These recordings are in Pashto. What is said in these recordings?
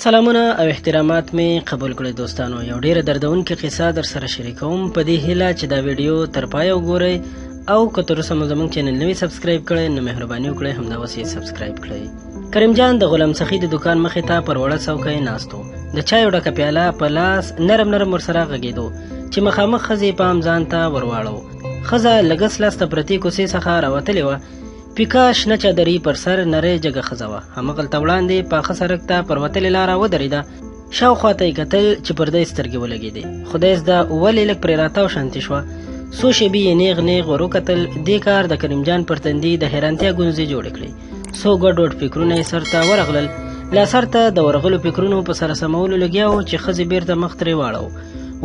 سلامونه او احترامات می قبول کړئ دوستانو. یو ډیره دردونکې قصه در سره شریکوم په دې هیله چې دا ویډیو تر پایه وګورئ او که تر اوسه مو زموږ چینل نوی سبسکرایب کړئ نو مهرباني وکړئ همدا اوس یې سبسکرایب کړئ. کریم جان د غلام سخي د دکان مخې ته پر وړه څوکۍ ناست و. د چایو ډکه پیاله په لاس نرم نرم ورسره غږېدو چې مخامخ ښځې پام ځان ته ورواړو. ښځه لږس لاسته پرتې کوڅې څخه راوتلې وه. پیکا شنه چادري پر سر نرۍ جګه ښځه وه. همغلته وړاندې پاخه سړک ته پر وتلې لاره ودرېده. شاوخوا ته یې کتل چې پر دی سترګې ولګېدې. خدای زده ولې لږ پرې راتاو شانتې شوه. څو شېبې یې نیغ نیغ ور وکتل. دې کار د کریم جان پر تندي د حیرانتیا ګونځې جوړې کړې. څو ګډوډ فکرونه یې سر ته ورغلل. لا سر ته د ورغلو فکرونو په سره سمولو لګیا و چې ښځې بېرته مخ ترې واړو.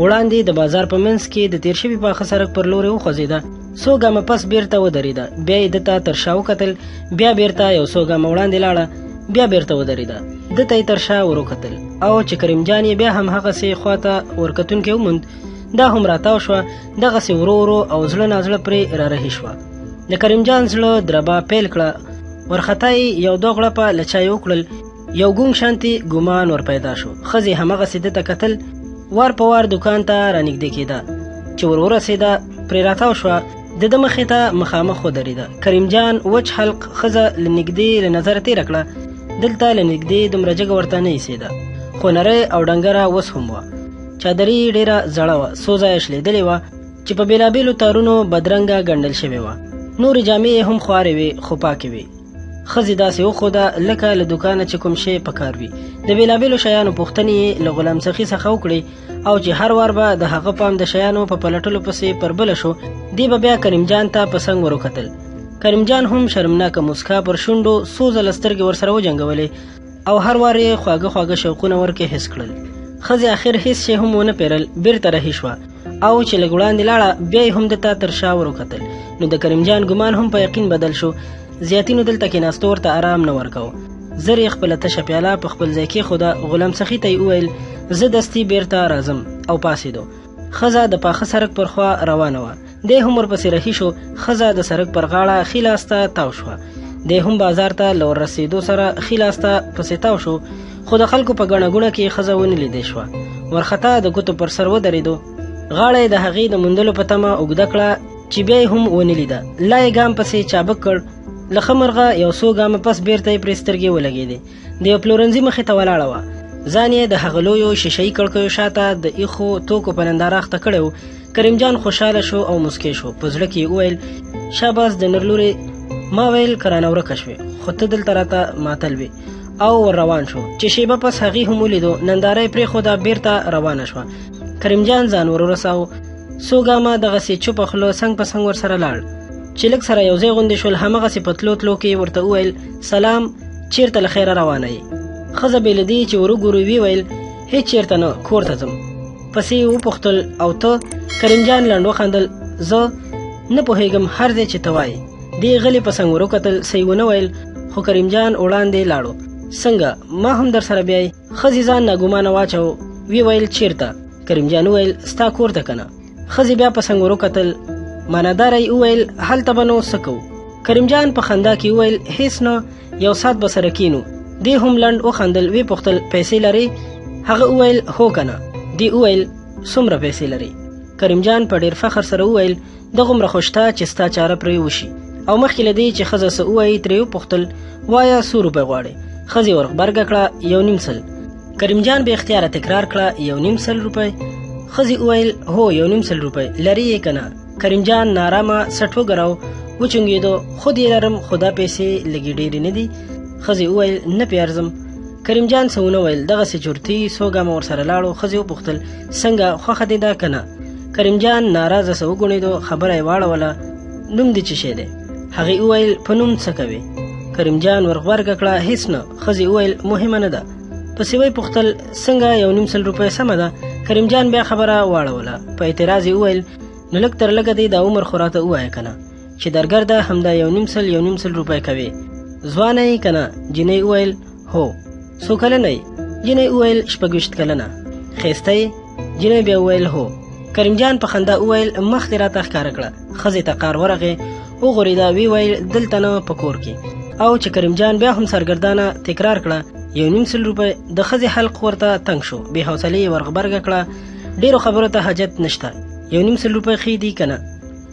وړاندې د بازار په منځ کې د تېر شوي پاخه سړک پر لورې وخوځېده. څو ګامه پس بیرته ودرېده. بیا یې ده ته تر شا وکتل. بیا بیرته یو څو ګامه وړاندې لاړه. بیا بیرته ودرېده. ده ته یې تر شا ور وکتل او چې کریم جان یې بیا هم هغسې خوا ته ورکتونکی وموند. دا هم راتاو شوه. دغسې ورو ورو او زړه نازړه پرې رارهي شوه. د کریم جان زړه دربا پیل کړه. ورخطا یې یو دوه غړپه له چای وکړل. یو ګونګ شانتې ګمان ور پیدا شو. ښځې همغسې ده ته کتل. وار په وار دوکان ته رانږدې کېده. چې ور ورسېده پرې راتاو شوه. د ده مخې ته مخامخ ودرېده. کریم جان وچ حلق ښځه له نږدې له نظره تېره کړه. دلته له نږدې دومره جګه ورته نه ایسېده، خو نری او ډنګره اوس هم وه. چادري ډېره زړه وه، څو ځایه شلېدلې وه چې په بېلابېلو تارونو بدرنګه ګنډل شوې وه. نورې جامې یې هم خوارې وې خو پاکې وې. ښځې داسې وښوده لکه له دوکانه چې کوم شی په کار وي. د بېلابېلو شیانو پوښتنې یې له غلام سخي څخه وکړې او چې هر وار به د هغه پام د شیانو په پلټلو پسې پر بله شو. دی به بیا کریم جان ته په څنګ ور وکتل. کریم جان هم شرمناکه موسکا پر شونډو څو ځله سترګې ورسره وجنګولې او هر وار یې خواږه خواږه شوقونه ورکې حس کړل. ښځې اخر هېڅ شی هم ونه پیرل، بیرته رهي شوه او چې لږ وړاندې لاړه بیا یې هم ده ته تر شا ور وکتل. نو د کریم جان ګمان هم په یقین بدل شو. زیاتینو دلته کېناستو ورته آرام نه ورکاو. زر یې خپله تشه پیاله په خپل ځای کېښوده. غلام سخي ته یې وویل زه دستي بیرته راځم او پاڅېدو. ښځه د پاخه سړک پر خوا روانه وه. دی هم ورپسې رهي شو. ښځه د سړک پر غاړه ښي لاس ته تاو شوه. دی هم بازار ته له ور رسېدو سره ښي لاس ته پسې تاو شو. خو د خلکو په ګڼه ګوڼه کې ښځه ونه لیدی شوه. ورخطا د ګوتو پر سر ودرېدو. غاړه یې د هغې د موندلو په تمه اوږده کړه چې بیا یې هم ونه لیده. لا یې ګام پسې چابک کړ. له ښه مرغه یو څو ګامه پس بیرته یې پرې سترګې ولګېدې. د یو پلورنځي مخې ته ولاړه وه. ځان یې د هغه لویو شیشهیي کړکیو شاته د ایښو توکو په ننداره اخته کړی و. کریم جان خوشحاله شو او مسکی شو. په زړه کې یې وویل شاباس د نر لورې، ما ویل که رانه ورکه شوې خو ته دلته راته ماتل وې. او ور روان شو. چې شیبه پس هغې هم ولیدو. ننداره یې پرېښوده، بیرته روانه شوه. کریم جان ځان ور ورساو. څو ګامه دغسې چوپه خوله څنګ په څنګ ورسره لاړ. چې لږ سره یو ځای غوندې شول. همغسې په تلو تلو کې ورته وویل سلام، چېرته له خیره روانه یې؟ ښځه بې له دې چې ور وګورو ویې ویل هېڅ چېرته نه، کور ته ځم. پسې یې وپوښتل او ته؟ کریم جان لنډ وخندل. زه نه پوهېږم، هر ځای چې ته وایې. دې غلې په څنګ ور وکتل. څه یې ونه ویل خو کریم جان وړاندې لاړو. څنګه ما هم در سره بیایي؟ ښځې ځان ناګومانه واچو. ویې ویل چېرته؟ کریم جان وویل ستا کور ته که نه؟ ښځې بیا په څنګ ور وکتل. معناداره یې وویل هلته به نو څه کوو؟ کریم جان په خندا کې وویل هېڅ نه، یو ساعت به سره کینو. دی هم لنډ وخندل. ویې پوښتل پیسې لرې؟ هغه وویل هو که نه؟ دی وویل څومره پیسې لرې؟ کریم جان په ډېر فخر سره وویل دغومره خو شته چې ستا چاره پرې وشي. او مخکې له دې چې ښځه څه ووایي ترې وپوښتل وایه څو روپۍ غواړې؟ ښځې ور غبرګه کړه 1.5 سل. کریم جان بې اختیاره تکرار کړه 1.5 سل روپۍ. ښځې وویل هو 1.5 سل روپۍ. لرې یې که نه؟ کریم جان نارامه سټ وګراو. وچونګېدو. خود یې لرم خو دا پیسې لږې ډېرې نه دي. ښځې وویل نه پې ارزم. کریم جان څه ونه ویل. دغسې چورتي څو ګامه ورسره لاړو. ښځې وپوښتل څنګه خوښه دې ده که نه؟ کریم جان ناراضه څه وګڼېدو. خبره یې واړوله نوم دې څه شی دی؟ هغې وویل په نوم څه کوې؟ کریم جان ور غبرګه کړه هېڅ نه. ښځې وویل مهمه نه ده. پسې ویې پوښتل څنګه 1.5 سل روپۍ سمه ده؟ کریم جان بیا خبره واړوله. په اعتراض یې وویل نو لږ تر لږه دی دا عمر خو راته ووایه که نه چې درګرده همدا 1.5 سل روپۍ کوې. ځوانه یې که نه؟ جینۍ وویل هو. څو کلنه یې؟ جینۍ وویل 26 کلنه. ښایسته یې؟ جینۍ بیا وویل هو. کریم جان په خندا وویل مخ دې راته ښکاره کړه. ښځې ته قار ورغې. وغورېده. ویې ویل دلته نه په کور کې. او چې کریم جان بیا هم سرګردانه تکرار کړه 1.5 روپۍ. د ښځې حلق ورته تنګ شو. بې حوصلې ورغبرګه کړه. ډېرو خبرو ته حاجت نشته. 1.5 روپۍ ښې دي که نه؟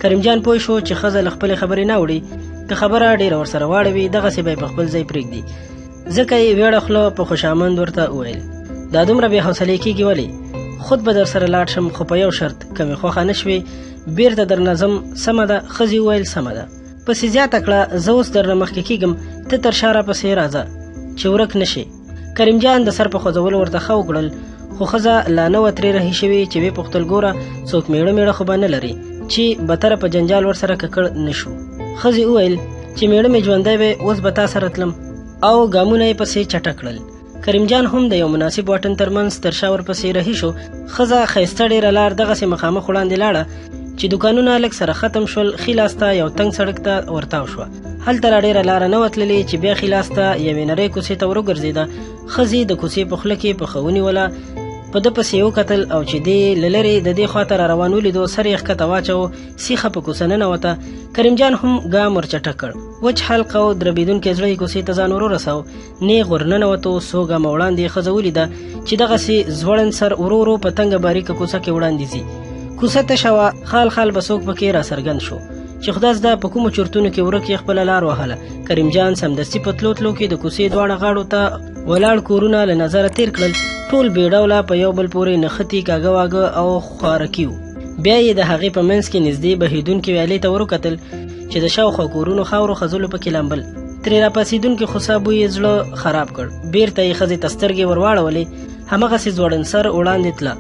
کریم جان پوه شو چې ښځه له خپلې خبرې نه وړي. که خبره ډېره ورسره واړوي دغسې به یې په خپل ځای پرېږدي. ځکه یې ویړه خوله په خوشامند ورته وویل دا دومره بې حوصلې کېږي ولې؟ خود به در سره لاړ شم خو په یو شرط که مې خوښه نه شوې بېرته درنه ځم. سمه ده. ښځې وویل سمه ده. پسې زیاته کړه زه اوس درنه مخکې کېږم ته تر شا راپسې راځه چې ورک نه شي. کریم جان د سر په خوځولو ورته ښه وکړل خو ښځه لا نه وه ترې رهي شوې چې ویې پوښتل ګوره څوک میړه میړه خو به نه لري چې بتره په جنجال ورسره ککړ نه شو. ښځې وویل چې میړه مې ژوندی وی اوس به تا سره تلم او ګامونه یې پسې چټه کړل. کریم جان هم د یو مناسب واټن ترمنځ تر شا ورپسې رهي شو. ښځه ښایسته ډېره لار دغسې مخامخ وړاندې لاړه چې دوکانونه لږ سره ختم شول. ښي لاس ته یو تنګ سړک ته ورتاو شوه. هلته لا ډېره لاره نه وه تللې چې بیا ښي لاس ته یوې نرۍ کوڅې ته وروګرځېده. ښځې د کوڅې په خوله کې پښه ونیوله. په ده پسې یې وکتل او چې دی له لرې د دې خوا ته را روان ولیدو سر یې ښکته واچوه. سیخه په کوڅه ننوته. کریم جان هم ګام ورچټک کړ. وچ حلق او دربېدونکی زړه یې کوڅې ته ځان ورورساو. نیغ ورننوتو. څو ګامه وړاندې یې ښځه ولیده چې دغسې ځوړند سر ورو ورو په تنګه باریکه کوڅه کې وړاندې ځي. کوڅه تشه وه. خال خال به څوک پکې را څرګند شو چې خدای زده په کومو چورتونو کې ورک یې خپله لار وهله. کریم جان سمدستي په تلو تلو کې د کوڅې دواړه غاړو ته ولاړ کورونه له نظره تیر کړل. ټول بې ډوله په یو بل پورې نښتي کاږه واږه او خوارکي وو. بیا یې د هغې په منځ کې نږدې بهیدونکې ویالې ته وروکتل چې د شاوخوا کورونو خاورو خځلو پکې لامبل. ترې راپاڅېدونکي خوسا بوی یې زړه خراب کړ. بیرته یې ښځې ته سترګې ورواړولې. همغسې ځوړند سر وړاندې تله.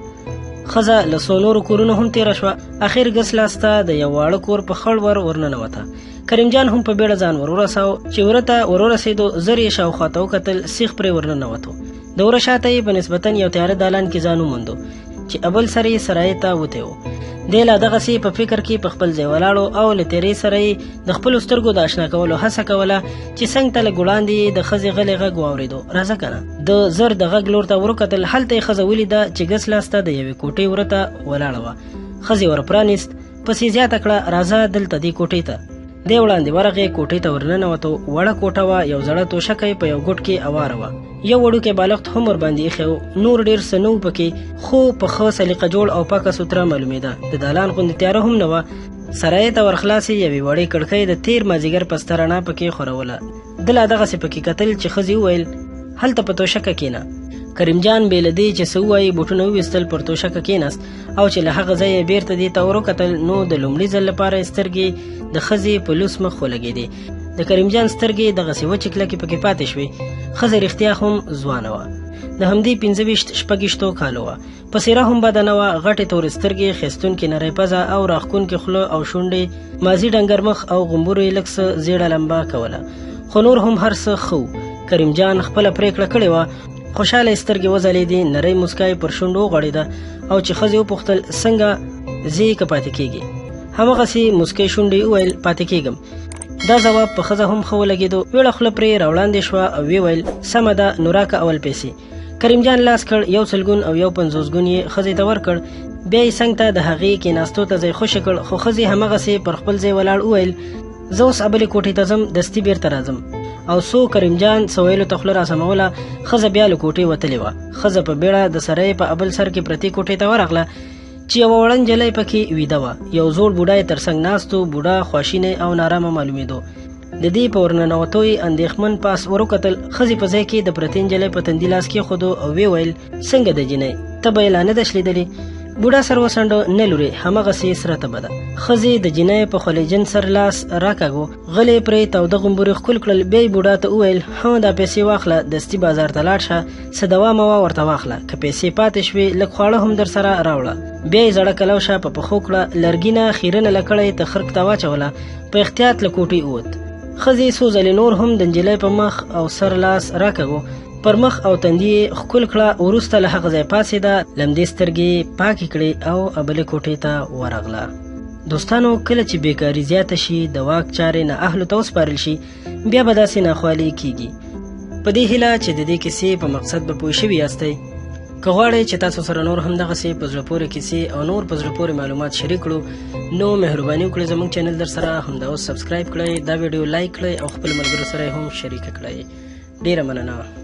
ښځه له څو نورو کورونو هم تېره شوه. اخر ګس لاسته د یو واړه کور په خړ ورننوته. کریم جان هم په بیړه ځان ورورساو. چې وره ته ورورسېدو زر یې شاوخوا ته وکتل. سیخ پرې ورننوتو. د وره شاته یې په نسبتا یو تیاره دالان کې ځان وموندو چې اول سر یې سرای ته وتی و. دی لا دغسې په فکر کې په خپل ځای ولاړو او له تیرې سره یې د خپلو سترګو د اشنا کولو هڅه کوله چې څنګ ته لږ وړاندې د ښځې غلی غږ واورېدو. راځه که نه. د زر د غږ لور ته وروکتل. هلته یې ښځه ولیده چې ګس لاسته د یوې کوټې وره ته ولاړه وه. ښځې ور پرانیست. پسې زیاته کړه راځه دلته دې کوټې ته. دی وړاندې ورغې. کوټې ته ورننوتو. وړه کوټه وه. یو زړه توشکی په یو ګوټ کې اواره وه. یو وړوکی بالښت هم ورباندې ایښی و. نور ډېر څه نه و پکې خو په ښه سلیقه جوړ او پاکه سوتره معلومېده. د دالان غوندې تیاره هم نه وه. سرای ته ورخلاصې یوې وړې کړکۍ د تېر مازدیګر پسته رڼا پکې خوروله. ده لا دغسې پکې کتل چې ښځې وویل هلته په توشکه کښېنه. کریم جان بې له دې چې څه ووایي بوټونه وویستل پر توشکه کېناست او چې له هغه ځایه بیرته دې ته وروکتل نو د لومړي ځل لپاره یې سترګې د ښځې په لوس مخ ولګېدې. د کریم جان سترګې دغسې وچې کلکې پکې پاتې شوې. ښځه رښتیا هم ځوانه وه. د همدې 25-26 کالو وه. په څېره هم بده نه وه. غټې تورې سترګې، ښایستونکې نرۍ پزه او راښکونکې خوله او شونډې، مازي ډنګر مخ او غومبورو یې لږ څه زیړه لمبه کوله. خو نور هم هر څه ښه و. کریم جان خپله پرېکړه کړې وه. خوشحاله سترګې وځلېدې. نرۍ موسکا یې پر شونډو وغوړېده او چې ښځې وپوښتل څنګه ځې که پاتې کېږې؟ همغسې موسکۍ شونډې وویل پاتې کېږم. دا ځواب په ښځه هم ښه ولګېدو. ویړه خوله پرې راوړاندې شوه او ویې ویل سمه ده نو راکه اول پیسې. کریم جان لاس کړ. 1 سلګون او 1 50 ګون یې ښځې ته ورکړ. بیا یې څنګ ته د هغې کېناستو ته ځای خوشې کړ. خو ښځې همغسې پر خپل ځای ولاړ وویل زه اوس ابلې کوټې ته ځم دستي بیرته راځم. او څو کریم جان څه ویلو ته خوله راسموله ښځه بیا له کوټې وتلې وه. ښځه په بیړه د سرای په ابل سر کې پرتې کوټې ته ورغله چې یوه وړه نجلۍ پکې ویده وه. یو زوړ بوډا یې تر څنګ ناست و. بوډا خواشینی او نارامه معلومېدو. د دې په ورننوتو یې اندېښمن پاس وروکتل. ښځې په ځای کې د پرتې نجلۍ په تندي لاس کېښودو او ویې ویل څنګه ده جینۍ ته به یې لا نه ده شلېدلې؟ بوډا سر وڅنډه. نه لورې همغسې سره تبه ده. ښځې د جینۍ په خلیجن سر لاس راکاږو. غلې پرې تاوده غومبورې ښکل کړل. بیا یې بوډا ته وویل ها دا پیسې واخله دستي بازار ته لاړ شه څه دوا موا ورته واخله. که پیسې پاتې شوې لږ خواړه هم در سره راوړه. بیا یې زړه کلوشه په پښو کړه. لرګینه خیرنه لکړه یې تخرک ته واچوله. په احتیاط له کوټې ووت. ښځې څو ځلې نور هم د نجلۍ په مخ او سر لاس راکاږو. پر مخ او تندي یې ښکل کړه. وروسته له هغه ځای پاڅېده. لمدې سترګې پاکې کړې او ابلې کوټې ته ورغله. دوستانو کله چې بیکاري زیاته شي د واک چارې نااهلو ته وسپارل شي بیا به داسې ناخوالې کیږي. په دې هیله چې د دې کیسې په مقصد به پوه شوي یاستئ. که غواړئ چې تاسو سره نور هم دغسې په زړه پورې کیسې او نور په زړه پورې معلومات شریک کړو نو مهرباني وکړئ زموږ چینل در سره همدا اوس سبسکرایب کړئ. دا ویډیو لایک کړئ او خپل ملګرو سره هم شریکه کړئ. ډیره مننه.